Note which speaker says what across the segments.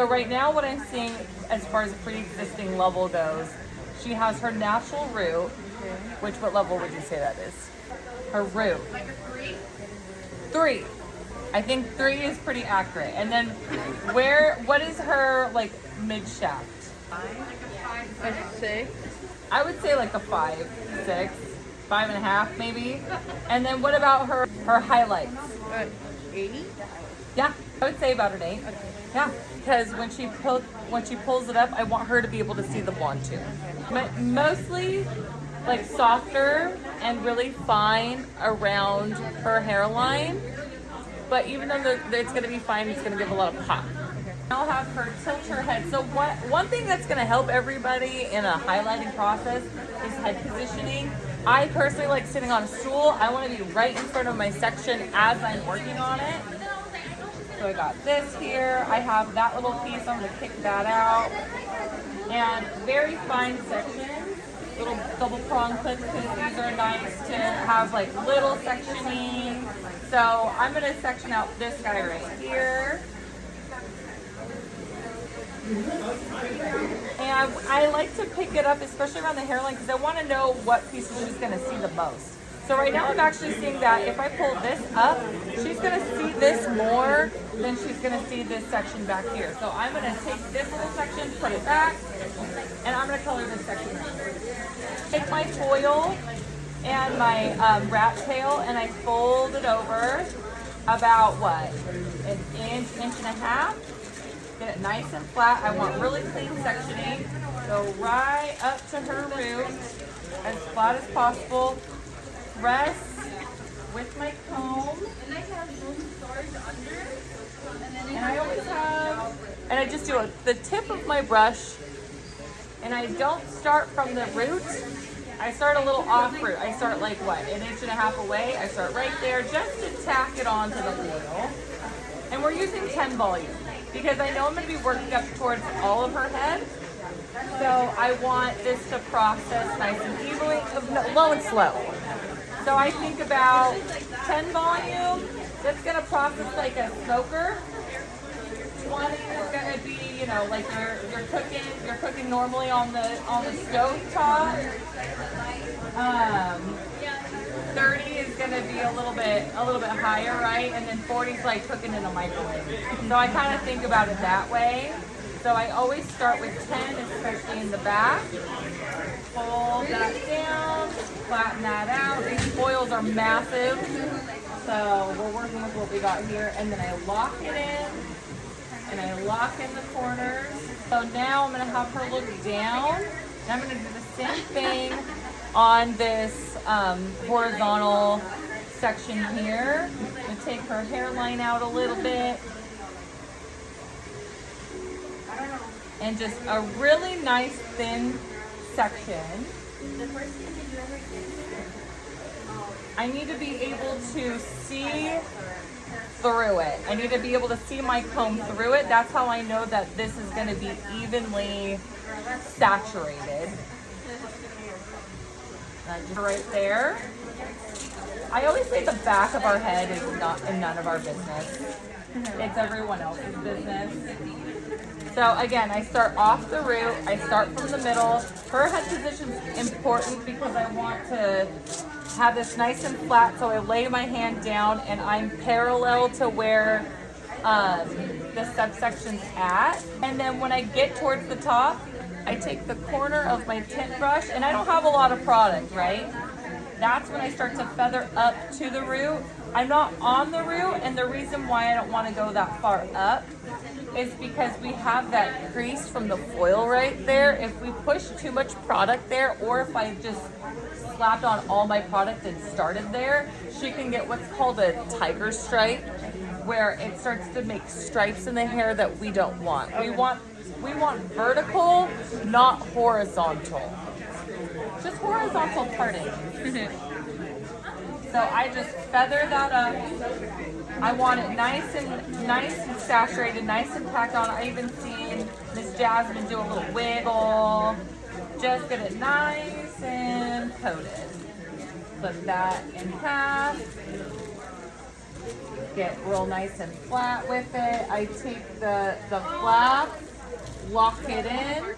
Speaker 1: So right now what I'm seeing as far as pre-existing level goes, she has her natural root, which what level would you say that is? Her root.
Speaker 2: Like a 3?
Speaker 1: 3. I think 3 is pretty accurate. And then what is her like mid shaft?
Speaker 2: Like a 6.
Speaker 1: I would say like a 5, 6, 5.5 maybe. And then what about her highlights?
Speaker 2: 8?
Speaker 1: Yeah, I would say about an 8.
Speaker 2: Okay.
Speaker 1: Yeah, because when she pulls it up, I want her to be able to see the blonde too. But mostly like softer and really fine around her hairline. But even though it's going to be fine, it's going to give a lot of pop. I'll have her tilt her head. So one thing that's going to help everybody in a highlighting process is head positioning. I personally like sitting on a stool. I want to be right in front of my section as I'm working on it. So I got this here. I have that little piece. I'm going to kick that out. And very fine sections. Little double prong clips because these are nice to have like little sectioning. So I'm going to section out this guy right here. And I like to pick it up, especially around the hairline, because I want to know what pieces she's going to see the most. So right now I'm actually seeing that if I pull this up, she's going to see this more than she's going to see this section back here. So I'm going to take this little section, put it back, and I'm going to color this section right here. Take my foil and my rat tail, and I fold it over about what, an inch, inch and a half. Get it nice and flat. I want really clean sectioning. Go right up to her root, as flat as possible. Press with my comb.
Speaker 2: And I have room storage under.
Speaker 1: And I always have, and I just do the tip of my brush, and I don't start from the root. I start a little off root. I start like what, an inch and a half away. I start right there just to tack it onto the foil. And we're using 10 volume because I know I'm going to be working up towards all of her head. So I want this to process nice and evenly, low and slow. So I think about 10 volume. That's going to process like a smoker. 20 is going to be, you know, like you're cooking normally on the stove top. 30 is going to be a little bit higher, right? And then 40 is like cooking in a microwave. So I kind of think about it that way. So I always start with 10, especially in the back. Fold that down, flatten that out. These foils are massive. So we're working with what we got here. And then I lock it in. And I lock in the corners. So now I'm going to have her look down. And I'm going to do the same thing on this horizontal section here. I'm going to take her hairline out a little bit. And just a really nice thin section. I need to be able to see through it. I need to be able to see my comb through it. That's how I know that this is going to be evenly saturated. Just right there. I always say the back of our head is none of our business. It's everyone else's business. So again, I start off the root, I start from the middle. Her head position is important because I want to have this nice and flat, so I lay my hand down and I'm parallel to where the subsection's at. And then when I get towards the top, I take the corner of my tint brush, and I don't have a lot of product, right? That's when I start to feather up to the root. I'm not on the root, and the reason why I don't want to go that far up is because we have that crease from the foil right there. If we push too much product there, or if I just slapped on all my product and started there, she can get what's called a tiger stripe, where it starts to make stripes in the hair that we don't want. We want vertical, not horizontal. Just horizontal parting. So I just feather that up. I want it nice and saturated, nice and packed on. I even seen Miss Jasmine do a little wiggle. Just get it nice and coated. Flip that in half. get real nice and flat with it. I take the flap, lock it in,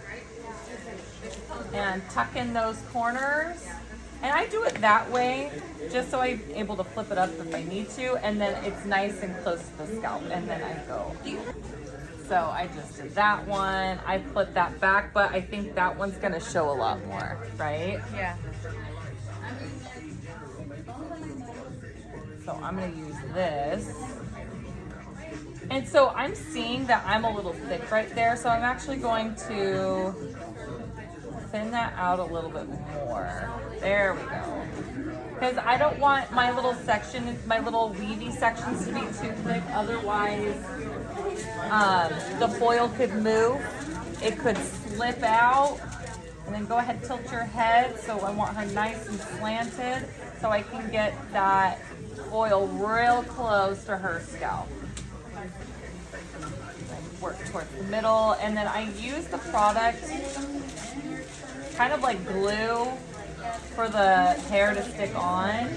Speaker 1: and tuck in those corners. And I do it that way just so I'm able to flip it up if I need to, and then it's nice and close to the scalp, and then I go. So I just did that one. I flipped that back, but I think that one's gonna show a lot more, right?
Speaker 2: Yeah.
Speaker 1: So I'm gonna use this. And so I'm seeing that I'm a little thick right there, so I'm actually going to thin that out a little bit more. There we go. Because I don't want my little section, my little weavy sections to be too thick, otherwise the foil could move, it could slip out, and then go ahead, tilt your head. So I want her nice and slanted so I can get that foil real close to her scalp. Work towards the middle, and then I use the product kind of like glue for the hair to stick on.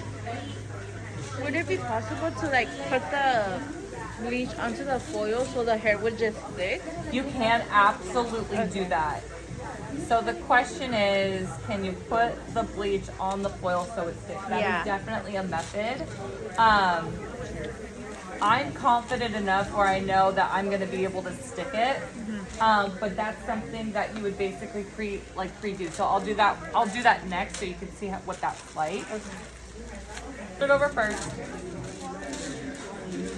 Speaker 2: Would it be possible to like put the bleach onto the foil so the hair would just stick?
Speaker 1: You can absolutely do that. So the question is, can you put the bleach on the foil so it sticks? That is definitely a method. I'm confident enough where I know that I'm going to be able to stick it, but that's something that you would basically pre-do. So I'll do that next, so you can see what that's like. Put it over first.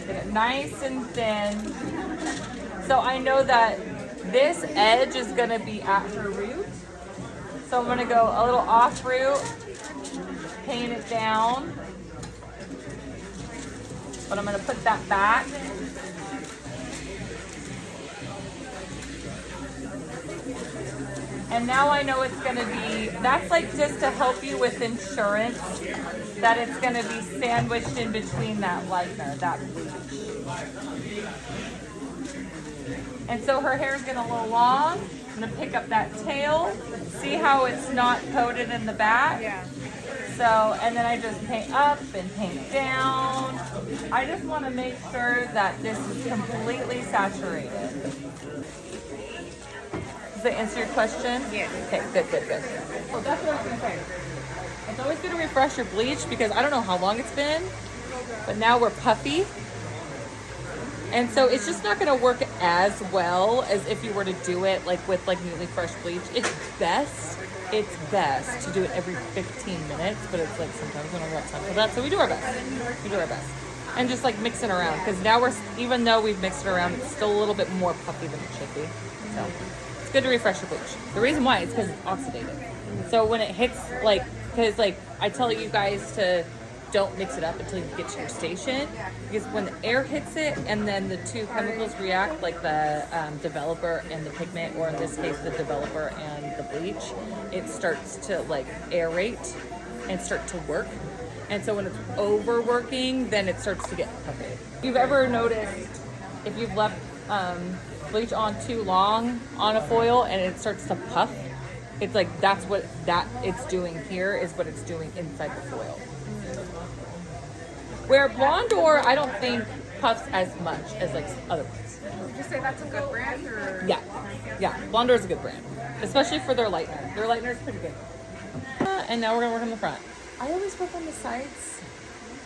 Speaker 1: Get it nice and thin. So I know that this edge is going to be at her root. So I'm going to go a little off root, paint it down. But I'm going to put that back. And now I know it's going to be, that's like just to help you with insurance, that it's going to be sandwiched in between that lightener, that bleach. And so her hair is getting a little long. I'm going to pick up that tail. See how it's not coated in the back?
Speaker 2: Yeah.
Speaker 1: So, and then I just paint up and paint down. I just want to make sure that this is completely saturated. Does that answer your question?
Speaker 2: Yeah.
Speaker 1: Okay, good. Well, that's what I was going to say. It's always good to refresh your bleach because I don't know how long it's been, but now we're puffy. And so it's just not going to work as well as if you were to do it like with like newly fresh bleach. It's best to do it every 15 minutes, but it's like sometimes we don't have time for that, so we do our best. And just like mix it around, because now even though we've mixed it around, it's still a little bit more puffy than it should be. So it's good to refresh your bleach. The reason why is because it's oxidated. So when it hits, because I tell you guys to don't mix it up until you get to your station, because when the air hits it and then the two chemicals react, like the developer and the pigment, or in this case the developer and the bleach, it starts to like aerate and start to work. And so when it's overworking, then it starts to get puffy. If you've ever noticed, if you've left bleach on too long on a foil and it starts to puff, it's like that's what it's doing here is what it's doing inside the foil. Where Blonde Or, I don't think puffs as much as like other ones.
Speaker 2: Would you say that's a good brand, or?
Speaker 1: Yeah. Blonde Or is a good brand, especially for their lightener. Their lightener is pretty good. And now we're gonna work on the front. I always work on the sides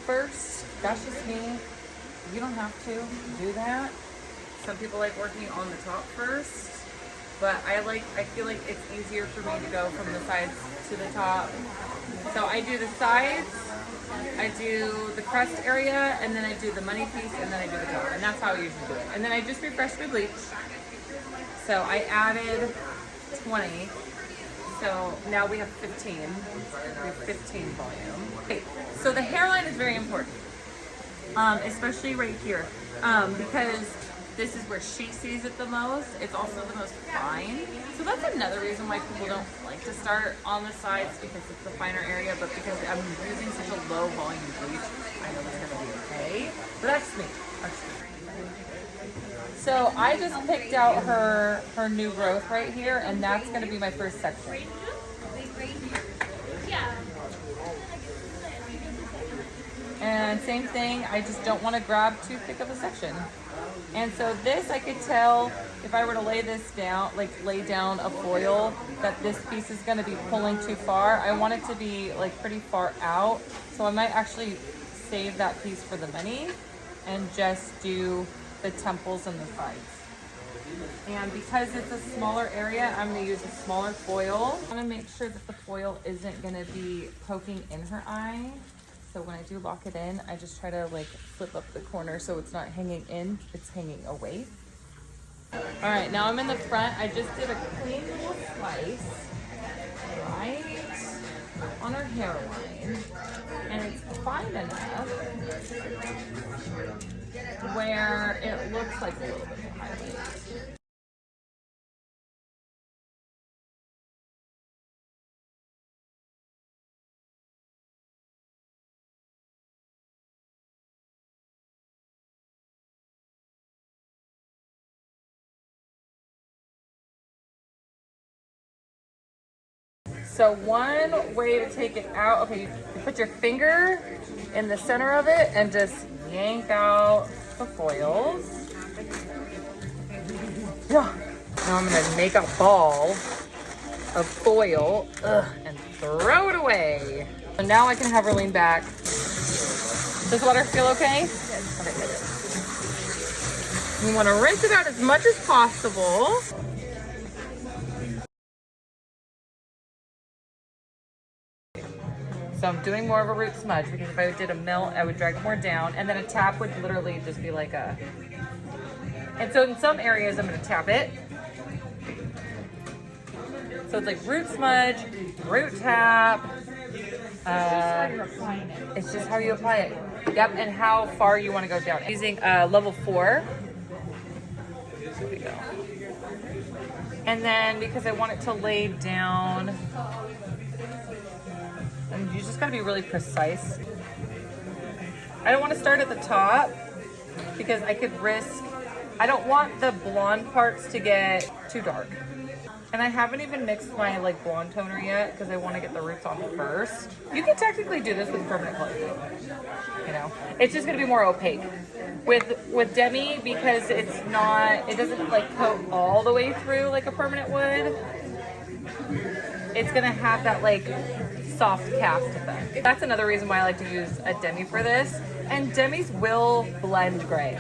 Speaker 1: first. That's just me. You don't have to do that. Some people like working on the top first, but I feel like it's easier for me to go from the sides to the top. So I do the sides. I do the crest area, and then I do the money piece, and then I do the top. And that's how I usually do it. And then I just refresh my bleach. So I added 20. So now we have 15. We have 15 volume. Okay, so the hairline is very important, especially right here, because this is where she sees it the most. It's also the most fine. So that's another reason why people don't like to start on the sides, because it's the finer area, but because I'm using such a low volume bleach, I know it's gonna be okay. But that's me. So I just picked out her new growth right here, and that's gonna be my first section. And And same thing, I just don't want to grab too thick of a section. And so this, I could tell if I were to lay this down, like lay down a foil, that this piece is going to be pulling too far. I want it to be like pretty far out. So I might actually save that piece for the mini and just do the temples and the sides. And because it's a smaller area, I'm going to use a smaller foil. I want to make sure that the foil isn't going to be poking in her eye. So when I do lock it in, I just try to like flip up the corner so it's not hanging in, it's hanging away. All right, now I'm in the front. I just did a clean little slice right on her hairline. And it's fine enough where it looks like a little bit of highlight. So one way to take it out, okay, you put your finger in the center of it and just yank out the foils. Yeah. Now I'm gonna make a ball of foil and throw it away. So now I can have her lean back. Does water feel okay? Yes. Okay, good. You wanna rinse it out as much as possible. So I'm doing more of a root smudge because if I did a melt, I would drag more down, and then a tap would literally just be like a, and so in some areas I'm gonna tap it. So it's like root smudge, root tap. It's just how you apply it. Yep, and how far you wanna go down. Using level 4. There we go. And then because I want it to lay down, and you just gotta be really precise. I don't want to start at the top because I could risk, I don't want the blonde parts to get too dark. And I haven't even mixed my like blonde toner yet because I want to get the roots on first. You can technically do this with permanent clothing. You know, it's just gonna be more opaque. With Demi, because it's not, it doesn't like coat all the way through like a permanent would. It's gonna have that like soft cast effect. That's another reason why I like to use a demi for this. And demis will blend gray.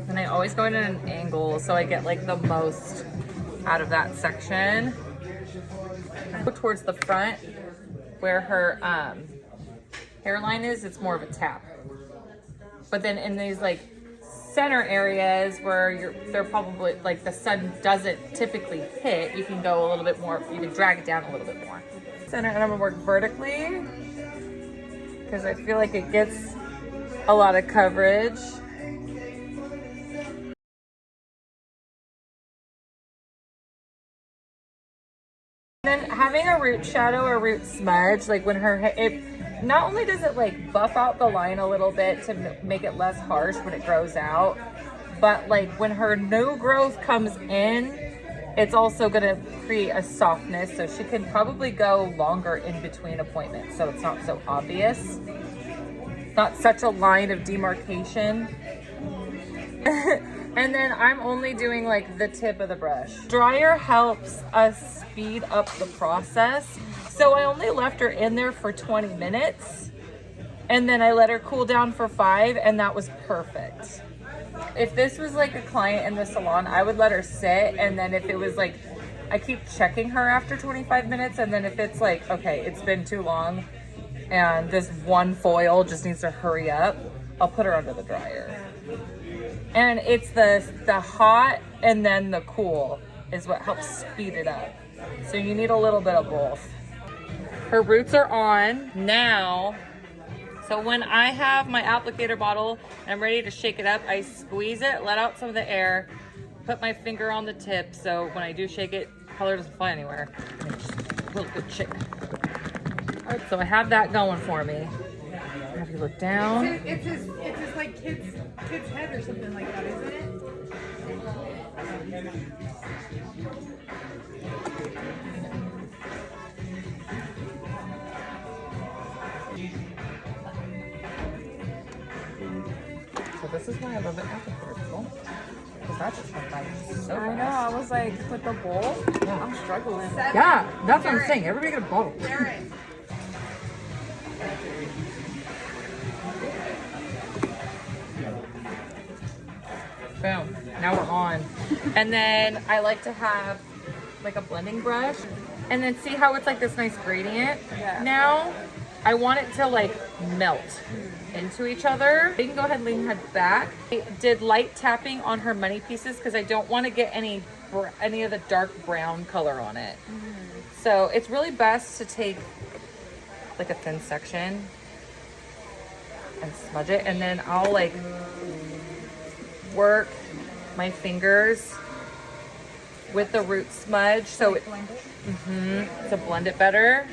Speaker 1: And I always go in at an angle so I get like the most out of that section. Go towards the front where her hairline is, it's more of a tap. But then in these like center areas where they're probably like the sun doesn't typically hit, you can go a little bit more, you can drag it down a little bit more. Center, and I'm gonna work vertically because I feel like it gets a lot of coverage. And then having a root shadow or root smudge, like when her hair, it not only does it like buff out the line a little bit to make it less harsh when it grows out, but like when her new growth comes in, it's also gonna create a softness, so she can probably go longer in between appointments, so it's not so obvious. Not such a line of demarcation. And then I'm only doing like the tip of the brush. Dryer helps us speed up the process. So I only left her in there for 20 minutes and then I let her cool down for 5, and that was perfect. If this was like a client in the salon, I would let her sit, and then if it was like, I keep checking her after 25 minutes, and then if it's like, okay, it's been too long and this one foil just needs to hurry up, I'll put her under the dryer. And it's the hot and then the cool is what helps speed it up. So you need a little bit of both. Her roots are on now. So when I have my applicator bottle and I'm ready to shake it up, I squeeze it, let out some of the air, put my finger on the tip, so when I do shake it, color doesn't fly anywhere. Real good shake. All right, so I have that going for me. Have you look down?
Speaker 2: It's just like kid's head or something like that, isn't it?
Speaker 1: So this is why I love it afterwards. Because that just went by so
Speaker 2: I know.
Speaker 1: fast.
Speaker 2: I was like, with the bowl,
Speaker 1: Yeah.
Speaker 2: I'm struggling.
Speaker 1: Yeah, that's what I'm saying. Everybody get a bottle. Boom. Now we're on. And then I like to have like a blending brush. And then see how it's like this nice gradient?
Speaker 2: Yeah.
Speaker 1: Now I want it to like melt into each other. You can go ahead and lean your head back. I did light tapping on her money pieces because I don't want to get any of the dark brown color on it. So it's really best to take like a thin section and smudge it, and then I'll like work my fingers with the root smudge so it to blend it better.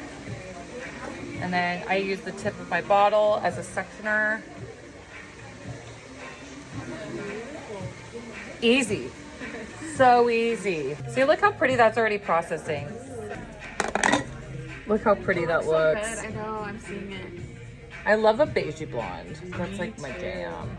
Speaker 1: And then I use the tip of my bottle as a sectioner. Easy. So easy. See, look how pretty that's already processing. Look how pretty that looks.
Speaker 2: I know, I'm seeing it.
Speaker 1: I love a beigey blonde. That's like my jam.